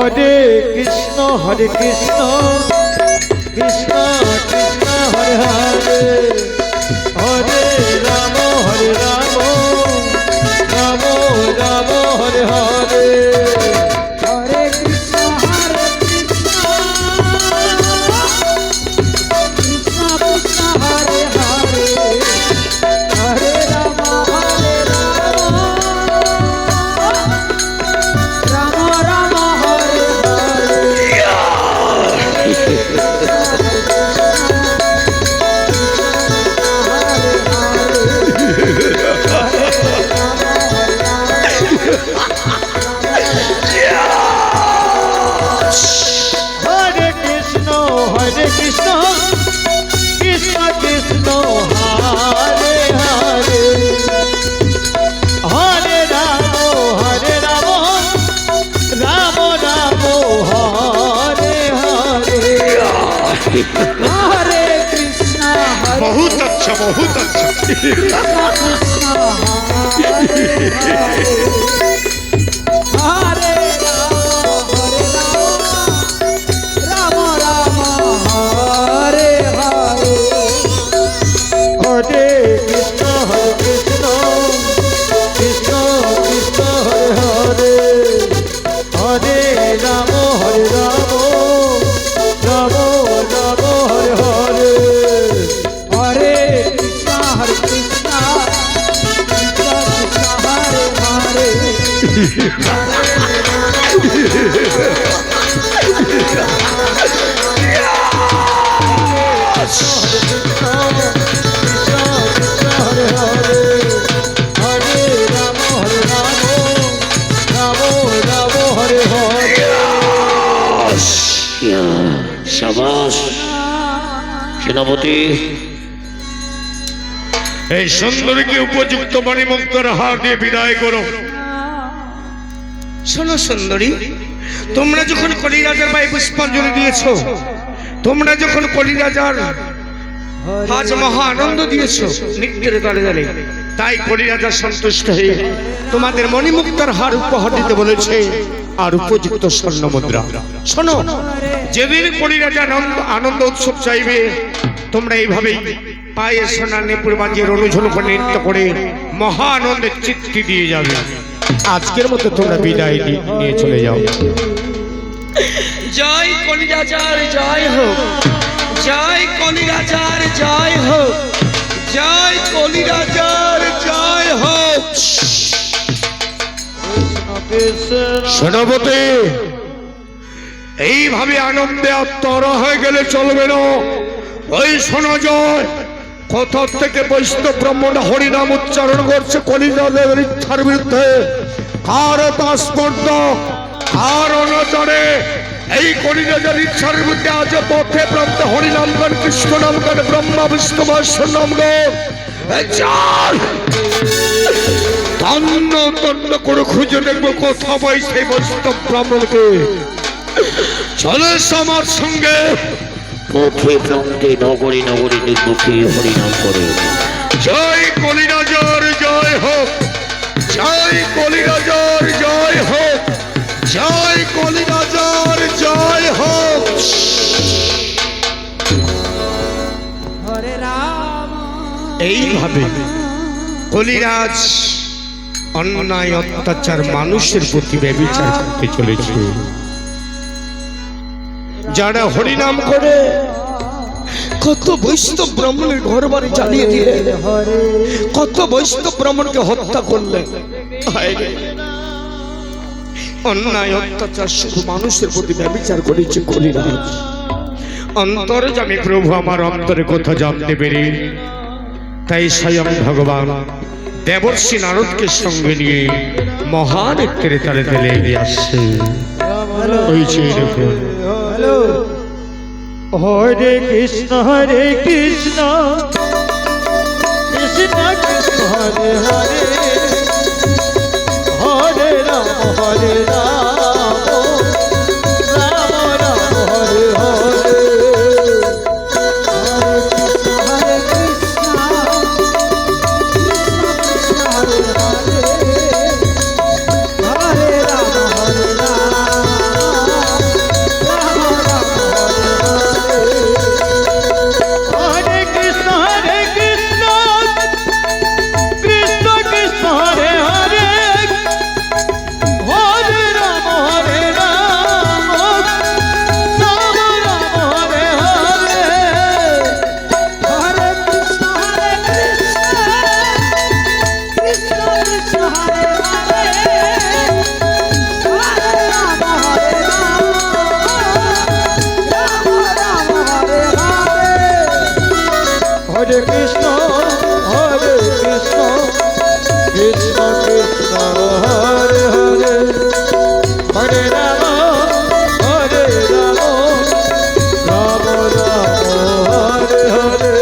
হরে কৃষ্ণ কৃষ্ণ কৃষ্ণ হরে হরে হরে রাম রাম রাম হরে হরে হরে কৃষ্ণ কৃষ্ণ কৃষ্ণ হরে হরে হরে রাম রাম রাম হরে হরে কৃষ্ণ কৃষ্ণ কৃষ্ণ হরে হরে হরে রাম রাম রাম হরে হরে हरे कृष्णा हरे बहुत अच्छा कृष्ण हरे हरे राम राम हरे हरे हरे कृष्ण कृष्ण कृष्ण हरे हरे हरे राम राम राम हरे हरे हरे कृष्णा कृष्णा हरे हरे हरे हरे हरे राम राम हरे हरे शाबाश सेनापति এই সুন্দরীকে উপযুক্ত মণিমুক্তর হার দিয়ে বিদায় করো। শোনো সুন্দরী, তোমরা যখন কলিরাজার পায়ে পুষ্পাঞ্জলি দিয়েছো, তোমরা যখন কলিরাজার আজ মহা আনন্দ দিয়েছো নৃত্যের তালে তালে, তাই কলিরাজা সন্তুষ্ট হয়ে তোমাদের মণিমুক্তার হার উপহার দিতে বলেছে আর উপযুক্ত স্বর্ণ মুদ্রা। শোনো, যেদিন কলিরাজা আনন্দ উৎসব চাইবে, তোমরা এইভাবেই পায়ে সোনার নেপুর বাজিয়ে অনুঝন করে নৃত্য করে মহা আনন্দের চিত্তি দিয়ে যাবে। আজকের মতো তোমরা বিদায় নিয়ে চলে যাও। জয় কলিরাজার জয় হোক, জয় কলিরাজার জয় হোক, জয় কলিরাজার জয় হোক। সেনাপতি, এইভাবে আনন্দে আত্মহারা হয়ে গেলে চলবে না। ওই শোনা যায় কোথা থেকে বৈষ্ণব ব্রাহ্মণ হরিনাম উচ্চারণ করছে কলিরাজের ইচ্ছার বিরুদ্ধে। কার তাৎপর্য, কার অনাচারে এই কলিরাজের ইচ্ছার বিরুদ্ধে আজ পথে প্রাপ্ত হরিনাম গান, কৃষ্ণ নাম গান, ব্রহ্মা বিষ্ণু মহেশ্বর নাম গান, তন্ন তন্ন করে খুঁজে দেখবো কোথা পাই সেই বৈষ্ণব ব্রাহ্মণকে। চলে আমার সঙ্গে। পথে প্রান্তে নগরী নগরী দেখবুকে হরিনাম করে। জয় কলিরাজার জয় হোক, জয় কলিরাজার জয় হোক, জয় কলিরাজার জয় হোক। हरे राम এইভাবে কলিরাজ অন্যায় অত্যাচার মানুষের প্রতি ব্যভিচার করতে চলেছে। যারা হরিনাম করে কত বৈষ্ণব ব্রাহ্মণের ঘর বাড়ি জ্বালিয়ে দিয়ে, কত বৈষ্ণব ব্রাহ্মণকে হত্যা করলেন। অন্যায় অত্যাচার শুধু মানুষের প্রতি ব্যভিচার করেছে কলিরাজ। অন্তরে জানি প্রভু আমার অন্তরে কথা জানতে পেরে, তাই স্বয়ং ভগবান দেবর্ষি নারদকে সঙ্গে নিয়ে মহান একটি তালে তালে এগিয়ে আসছে। ওই চেয়ে দেখুন, হরে কৃষ্ণ কৃষ্ণ কৃষ্ণ হরে হরে হরে রাম রাম রাম হরে হরে हरे कृष्णा हरे हरे हरे राम হরে কৃষ্ণ কৃষ্ণ কৃষ্ণ হরে হরে হরে রাম রাম রাম হরে হরে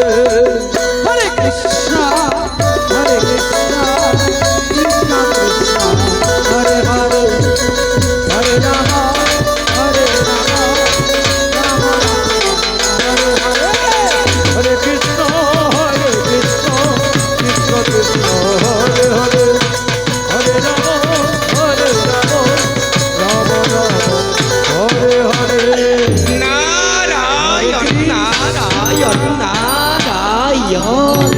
হরে কৃষ্ণ কৃষ্ণ কৃষ্ণ হরে হরে হরে রাম হরে রাম রাম হরে হরে হরে কৃষ্ণ কৃষ্ণ কৃষ্ণ হরে হরে হরে রাম রাম রাম হরে হরে নারায়ণ নারায়ণ নারায়ণ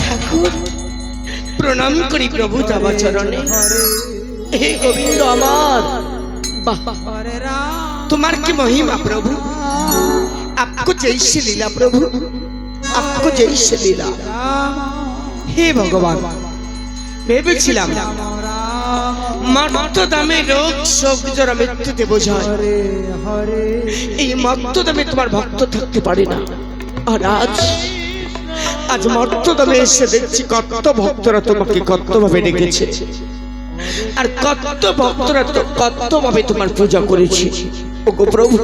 ঠাকুর প্রণাম করি প্রভু তব চরণে। হে গোবিন্দ আমার, বাহ, হরে রাম তোমার কি মহিমা প্রভু। आपको जैसे लीला प्रभु, आपको जैसे लीला। হে ভগবান, ভেবেছিলাম মর্ত দামে রোগ শোক জরা মৃত্যুতে বোঝায়, হরে হরে এই মর্ত দামে তোমার ভক্ত থাকতে পারে না। আর আজ আজ মর্ত দামে এসে দেখছি কত ভক্তরা তোমাকে কতভাবে ডেকেছে, আর কত ভক্তরা তো কতভাবে তোমার পূজা করেছে। ওগো প্রভু,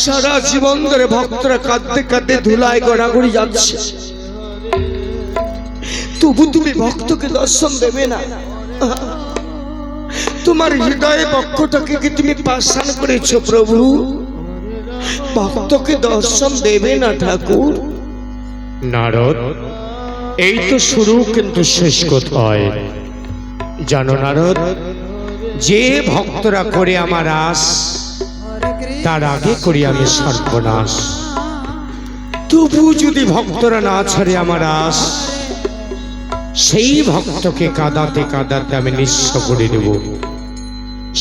সারা জীবন ধরে ভক্তরা কাঁদতে কাঁদতে ধুলায় গড়াগড়ি যাচ্ছে, তবু তুমি ভক্তকে দর্শন দেবে না। তোমার হৃদয়ে বক্ষটাকে কি তুমি পাষাণ করেছো প্রভু? ভক্তকে দর্শন দেবে না ঠাকুর। নারদ, এই তো শুরু কিন্তু শেষ কোথায় জানো নারদ? যে ভক্তরা করে আমার আস, তার আগে করি আমি সর্বনাশ। তবু যদি ভক্তরা না ছাড়ে আমার আস, সেই ভক্তকে কাঁদাতে কাঁদাতে আমি নিঃস্ব করে দেব,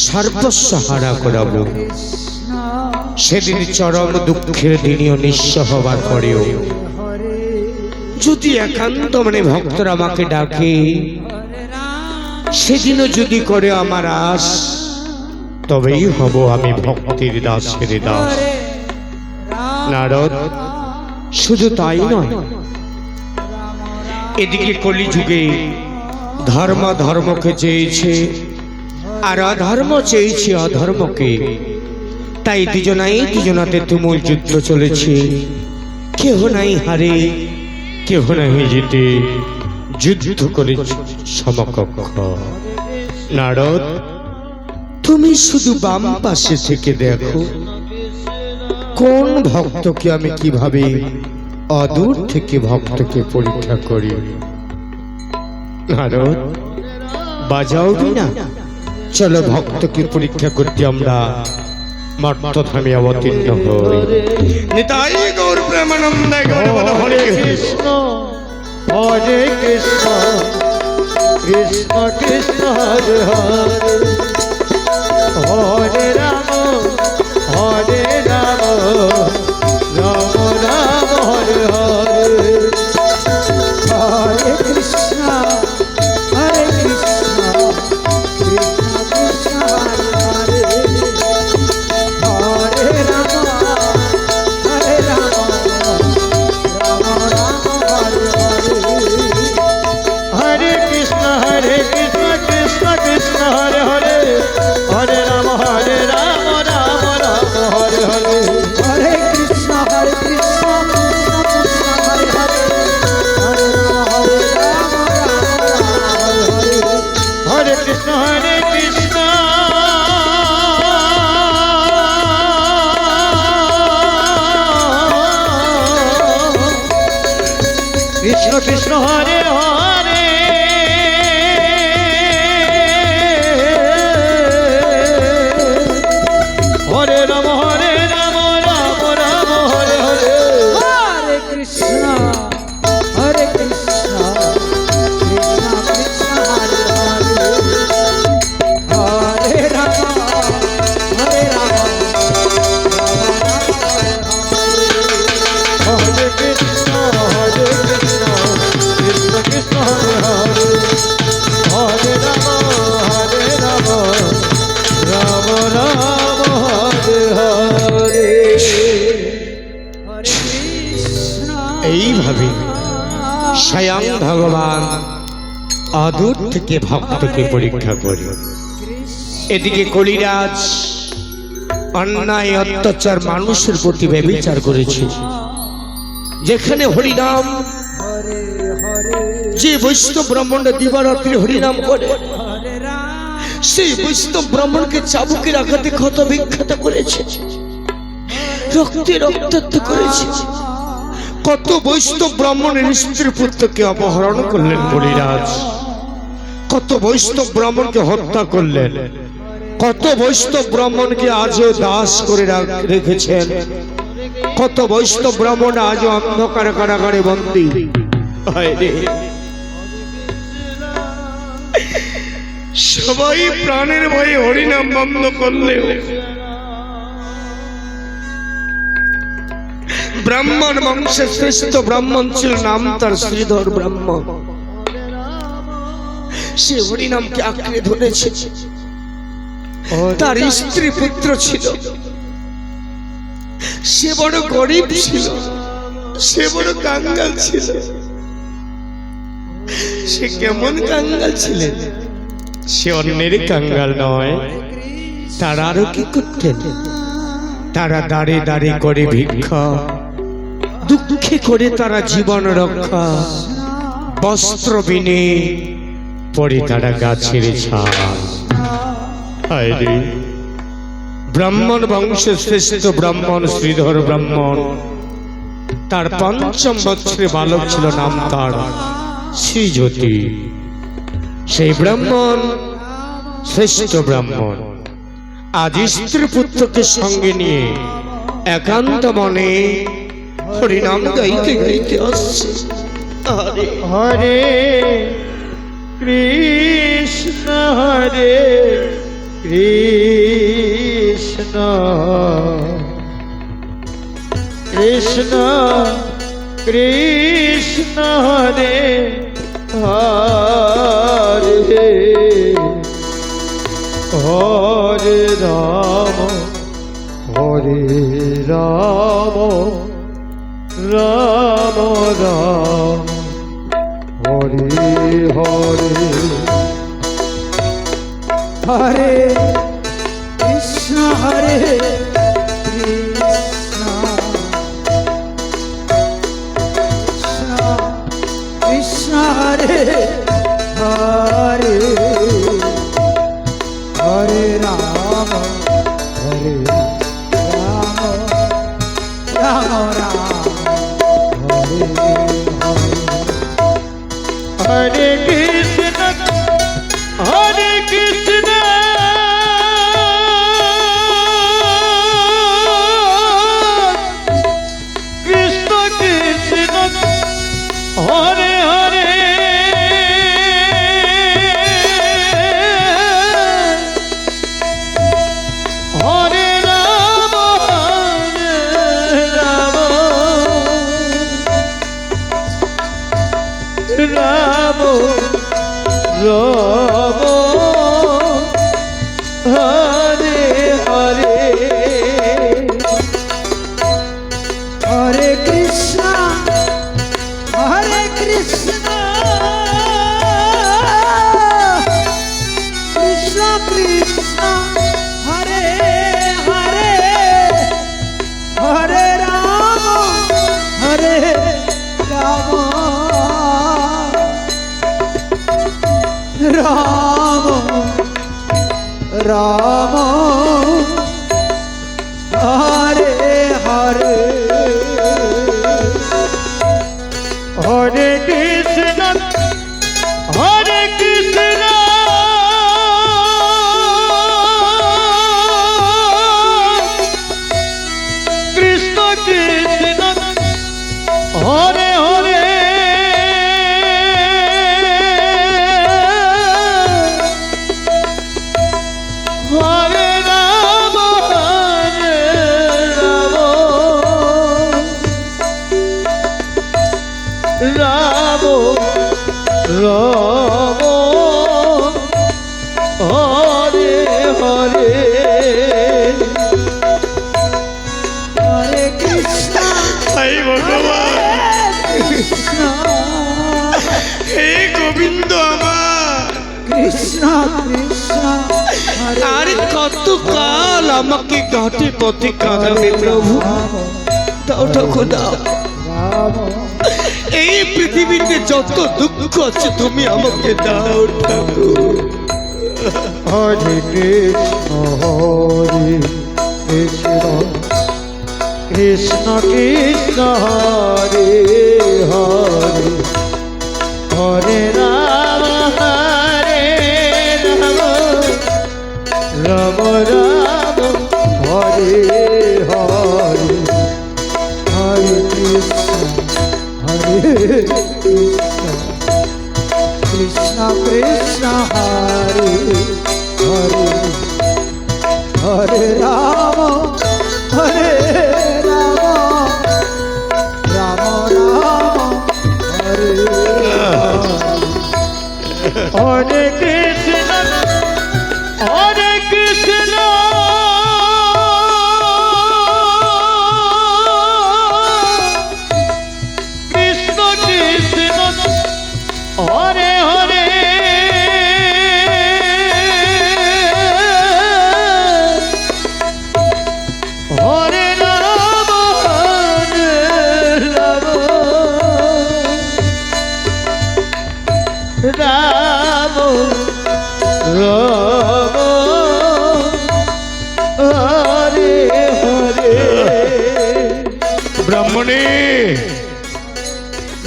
সর্বস্ব হারা করাবো। সেদিন চরম দুঃখের দিনেও নিঃস্ব হবার পরেও যদি একান্ত মানে ভক্তরা আমাকে ডাকে, সেদিনও যদি করে আমার আস, তবেই হব আমি ভক্তির দাসের দাস। নারদ, শুধু তাই নয়, এদিকে কলিযুগে ধর্ম ধর্মকে চেয়েছে, আর অধর্ম চেয়েছে অধর্মকে। তাই দুজনাতে তুমুল যুদ্ধ চলেছে, কেহ নাই হারে কেহ নাই জিতে, যুদ্ধ করে সমকক্ষ। নারদ, তুমি শুধু বাম পাশে থেকে দেখো, কোন ভক্তকে আমি কিভাবে অদূর থেকে ভক্তকে পরীক্ষা করি। নারদ, বাজাও না, চলো ভক্তকে পরীক্ষা করতে আমরা মর্তধামে অবতীর্ণ হই। নিতাই গৌর প্রেমানন্দে গৌর হরে কৃষ্ণ কৃষ্ণ কৃষ্ণ হরে হরে হরে রাম রাম রাম হরে হরে হরে কৃষ্ণ কৃষ্ণ কৃষ্ণ হরে হরে হরে রাম রাম রাম হরে হরে হরে কৃষ্ণ কৃষ্ণ কৃষ্ণ হরে হরে হরে রাম রাম রাম হরে হরে হরে কৃষ্ণ কৃষ্ণ কৃষ্ণ হরে হরে হরে রাম রাম হরে কৃষ্ণ কৃষ্ণ কৃষ্ণ হরে হরে হরে রাম রাম রাম হরে হরে হরে কৃষ্ণ কৃষ্ণ কৃষ্ণ হরে হরে হরে রাম হরে কৃষ্ণ কৃষ্ণ কৃষ্ণ ভগবান অদূর থেকে ভক্তকে পরীক্ষা করে। এদিকে কলিরাজ অন্যায় অত্যাচার মানুষের প্রতি ব্যভিচার করেছে। যেখানে হরিনাম, হরে হরে যে বৈষ্ণব ব্রাহ্মণরা দিবারাত্রি হরিনাম করে, হরে রাম সেই বৈষ্ণব ব্রাহ্মণকে চাবুকের আঘাতে ক্ষত বিক্ষত করেছে, রক্তে রক্তাক্ত করেছে। কত বৈষ্ণব ব্রাহ্মণের স্ত্রী পুত্রকে অপহরণ করলেন কলিরাজ, কত বৈষ্ণব ব্রাহ্মণকে হত্যা করলেন, কত বৈষ্ণব ব্রাহ্মণকে আজও দাস করে রেখেছেন, কত বৈষ্ণব ব্রাহ্মণ আজও অন্ধকার কারাগারে বন্দী। সবাই প্রাণের ভয়ে হরিনাম বন্ধ করলেও ব্রাহ্মণ বংশের শ্রেষ্ঠ ব্রাহ্মণ ছিল, নাম তার শ্রীধর ব্রাহ্মণ। সে হরিনামকে আঁকড়ে ধরেছে। তার স্ত্রী পুত্র ছিল, সে বড় গরিব ছিল, সে বড় কাঙ্গাল ছিল। সে কেমন কাঙ্গাল ছিলেন? সে অন্যের কাঙ্গাল নয়, তারা আরো কি করতেন? তারা দাঁড়ে দাঁড়ে করে ভিক্ষা, দুঃখে করে তারা জীবন রক্ষা, বস্ত্র বিনে পরে তারা গাছের ছাল। হায় রে, ব্রাহ্মণ বংশের শ্রেষ্ঠ ব্রাহ্মণ শ্রীধর ব্রাহ্মণ, তার পঞ্চম বৎসরে বালক ছিল, নাম তার শ্রীজ্যোতি। সেই ব্রাহ্মণ, শ্রেষ্ঠ ব্রাহ্মণ, আজ স্ত্রী পুত্রকে সঙ্গে নিয়ে একান্ত মনে হরিনাম গাইতে গাইতে আসছে। আরে হরে কৃষ্ণ হরে কৃষ্ণ কৃষ্ণ কৃষ্ণ হরে হরে হরে রাম হরে রাম রাম রাম হরে হরে হরে কৃষ্ণ হরে কৃষ্ণ কৃষ্ণ হরে হরে হরে রাম হরে রাম রাম রাম হরে হরে কৃষ্ণ হরে কৃষ্ণ কৃষ্ণ কৃষ্ণ হরে হরে হরে রাম রাম রাম হরে হরে হরে কৃষ্ণ হরে কৃষ্ণ কৃষ্ণ কৃষ্ণ হরে হরে হরে রাম হরে রাম রাম রাম হরে হরে হরে কৃষ্ণ হরে কৃষ্ণ কৃষ্ণ কৃষ্ণ হরে হরে হরে রাম রাম রাম হরে হরে হরে কৃষ্ণ হাই ভগবান, কৃষ্ণ গোবিন্দ আমার। কৃষ্ণ কৃষ্ণ হরে আর কত কাল আমাকে ঘাটে পথে কাঁদাবে প্রভু? দাও ঠাকুর দাও, রাম এই পৃথিবীতে যত দুঃখ আছে তুমি আমাকে দাও ঠাকুর। হরে কৃষ্ণ কৃষ্ণ কৃষ্ণ হরে হরে হরে রাম রাম রাম হরে হরে হরে কৃষ্ণ কৃষ্ণ হরে হরে হরে রাম রাম রাম হরে হরে কৃষ্ণ হরে কৃষ্ণ কৃষ্ণ কৃষ্ণ হরে হরে হরে রাম রাম রাম হরে হরে ব্রাহ্মণে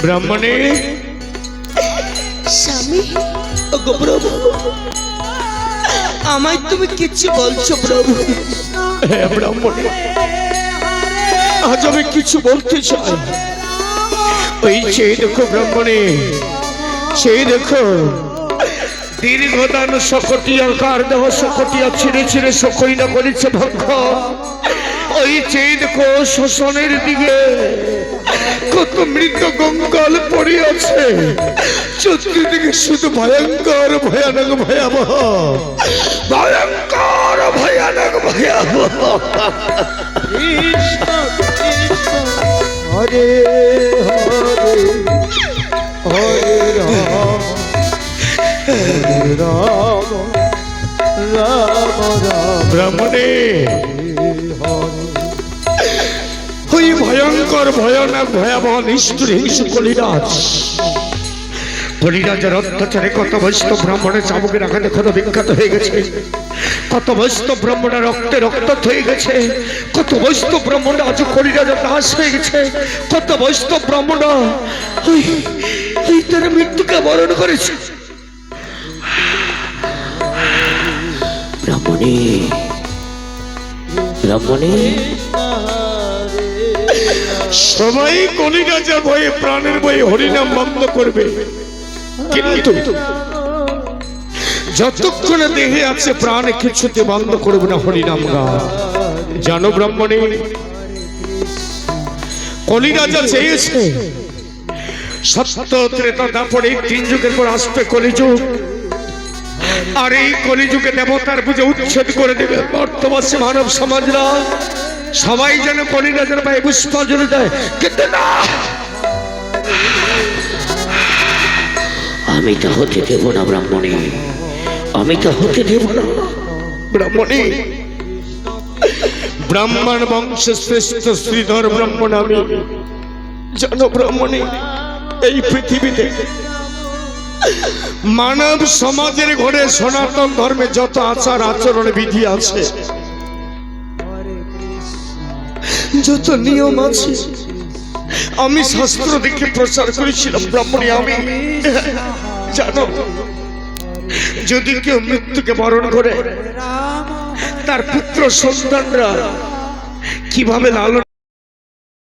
ব্রাহ্মণে স্বামী, ওগো প্রভু, আমায় তুমি কিছু বলছো প্রভু? হ্যাঁ ব্রাহ্মণে, আজ আমি কিছু বলতে চাই। ওই সেই দেখো ব্রাহ্মণে, সেই দেখো দীর্ঘদান সকটিয়া কার দেহ সকটিয়া ছিঁড়ে ছিঁড়ে সকইনা করেছে ভক্ষ। ওই সেই দেখো শ্মশানের দিকে কত মৃত গঙ্গাল পড়ে আছে, চতুর্দিকে শুধু ভয়ঙ্কর ভয়ানক ভয়াবহ, ভয়ঙ্কর ভয়ানক ভয়াবহ। কৃষ্ণ কৃষ্ণ হরে হরে হরে রাম রাম রাম রাম ব্রাহ্মণে, ওই ভয়ঙ্কর ভয়ানক ভয়াবহ নিষ্ঠুর হিংসু কলিরাজ, কলিরাজের অত্যাচারে কত বৈষ্ণব ব্রাহ্মণের চাবুকের আঘাতে ক্ষত বিখ্যাত হয়ে গেছে, কত বৈষ্ণব ব্রাহ্মণের রক্তে রক্ত হয়ে গেছে, কত বৈষ্ণব ব্রাহ্মণ আজ কলিরাজের দাস হয়ে গেছে, কত বৈষ্ণব ব্রাহ্মণ ওই তারা মৃত্যুকে বরণ করেছে। ব্রাহ্মণী ব্রাহ্মণী, সবাই কলিরাজের ভয়ে প্রাণের ভয়ে হরিনাম বন্ধ করবে, কিন্তু যতক্ষণে দেহে আছে প্রাণে কিছুতে বন্ধ করবে না হরিনাম গান। জানো ব্রাহ্মণী, কলিরাজা চেয়েছে সত্য ত্রেতা দাপড়ে তিন যুগের পর আসবে কলিযুগ, আর এই কলিযুগে দেবতার পুজো উচ্ছেদ করে দেবে। বর্তমান মানব সমাজরা সবাই যেন কলিরাজের পায়ে পুষ্পাঞ্জলি দেয়, কিন্তু না, আমি তা হতে দেব না ব্রাহ্মণী, আমি তা হতে দেব না ব্রাহ্মণী। ব্রাহ্মণ বংশের শ্রেষ্ঠ শ্রীধর ব্রাহ্মণ আমি। জানো ব্রাহ্মণী, এই পৃথিবীতে মানব সমাজের ঘরে সনাতন ধর্মে যত আচার আচরণ বিধি আছে, যত নিয়ম আছে, আমি শাস্ত্র দেখে প্রচার করেছিলাম ব্রাহ্মণী। আমি জানো, যদি কেউ মৃত্যুকে বরণ করে, তার পুত্র সন্তানরা কিভাবে লালন